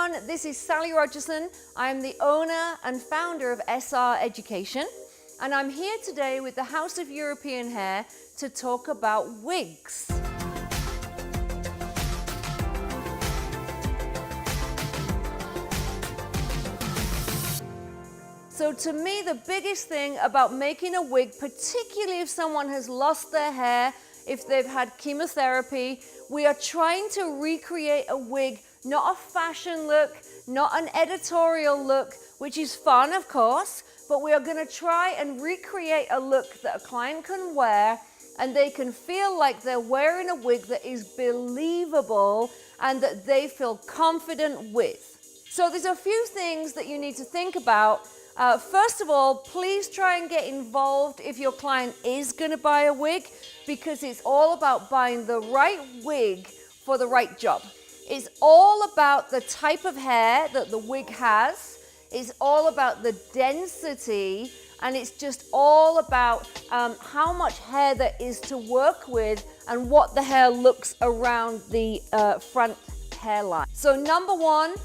everyone, this is Sally Rogerson. I am the owner and founder of SR Education, and I'm here today with the House of European Hair to talk about wigs. So to me, the biggest thing about making a wig, particularly if someone has lost their hair, if they've had chemotherapy, we are trying to recreate a wig, not a fashion look, not an editorial look, which is fun, of course, but we are going to try and recreate a look that a client can wear and they can feel like they're wearing a wig that is believable and that they feel confident with. So there's a few things that you need to think about. First of all, please try and get involved if your client is going to buy a wig, because it's all about buying the right wig for the right job. It's all about the type of hair that the wig has. It's all about the density, and it's just all about how much hair there is to work with and what the hair looks around the front hairline. So number one,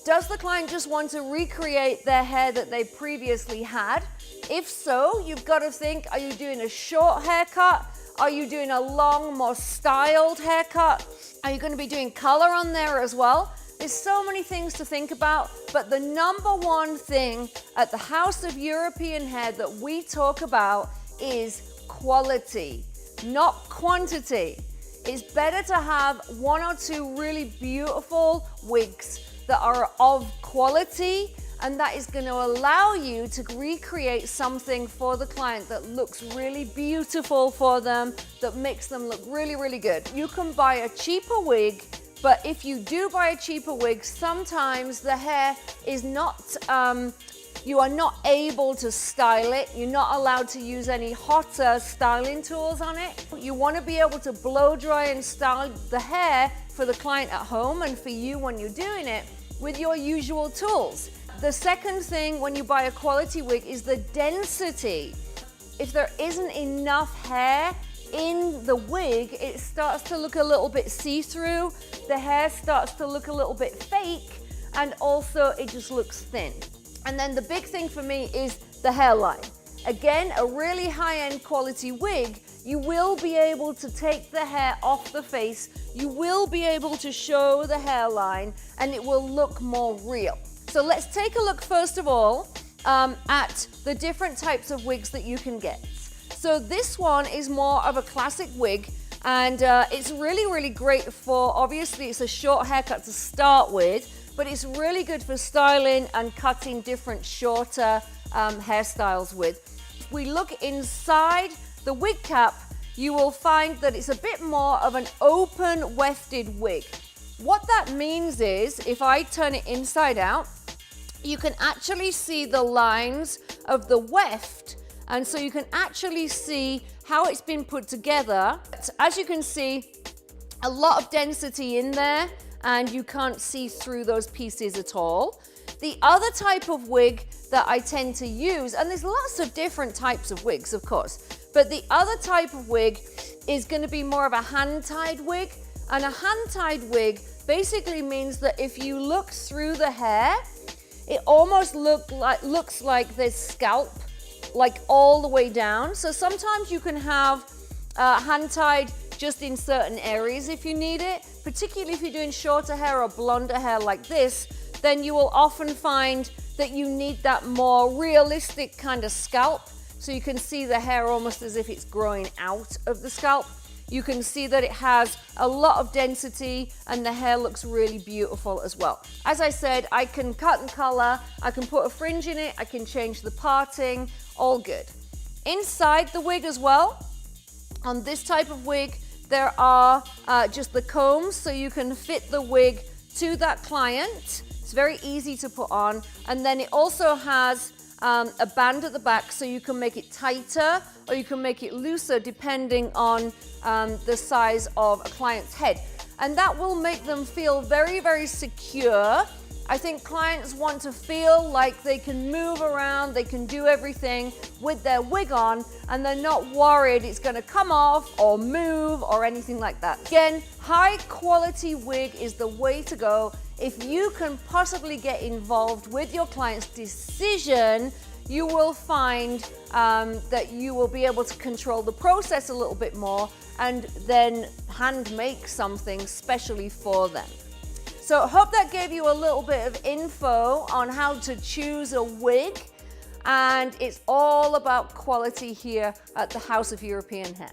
does the client just want to recreate their hair that they previously had? If so, you've got to think, are you doing a short haircut? Are you doing a long, more styled haircut? Are you going to be doing color on there as well? There's so many things to think about, but the number one thing at the House of European Hair that we talk about is quality, not quantity. It's better to have one or two really beautiful wigs that are of quality, and that is going to allow you to recreate something for the client that looks really beautiful for them, that makes them look really, really good. You can buy a cheaper wig, but if you do buy a cheaper wig, sometimes the hair is not, you are not able to style it. You're not allowed to use any hotter styling tools on it. You want to be able to blow dry and style the hair for the client at home and for you when you're doing it with your usual tools. The second thing when you buy a quality wig is the density. If there isn't enough hair in the wig, it starts to look a little bit see-through, the hair starts to look a little bit fake, and also it just looks thin. And then the big thing for me is the hairline. Again, a really high-end quality wig, you will be able to take the hair off the face, you will be able to show the hairline, and it will look more real. So let's take a look first of all at the different types of wigs that you can get. So this one is more of a classic wig, and it's really, really great for, obviously it's a short haircut to start with, but it's really good for styling and cutting different shorter hairstyles with. If we look inside the wig cap, you will find that it's a bit more of an open wefted wig. What that means is, if I turn it inside out, you can actually see the lines of the weft, and so you can actually see how it's been put together. As you can see, a lot of density in there, and you can't see through those pieces at all. The other type of wig that I tend to use, and there's lots of different types of wigs, of course, but the other type of wig is going to be more of a hand-tied wig. And a hand-tied wig basically means that if you look through the hair, it almost looks like there's scalp, like all the way down. So sometimes you can have hand-tied just in certain areas if you need it, particularly if you're doing shorter hair or blonder hair like this, then you will often find that you need that more realistic kind of scalp. So you can see the hair almost as if it's growing out of the scalp. You can see that it has a lot of density and the hair looks really beautiful as well. As I said, I can cut and color, I can put a fringe in it, I can change the parting, all good. Inside the wig as well, on this type of wig, there are just the combs, so you can fit the wig to that client. It's very easy to put on. And then it also has a band at the back, so you can make it tighter or you can make it looser depending on the size of a client's head. And that will make them feel very, very secure. I think clients want to feel like they can move around, they can do everything with their wig on, and they're not worried it's going to come off or move or anything like that. Again, high quality wig is the way to go. if you can possibly get involved with your client's decision, you will find that you will be able to control the process a little bit more and then hand make something specially for them. So I hope that gave you a little bit of info on how to choose a wig, and it's all about quality here at the House of European Hair.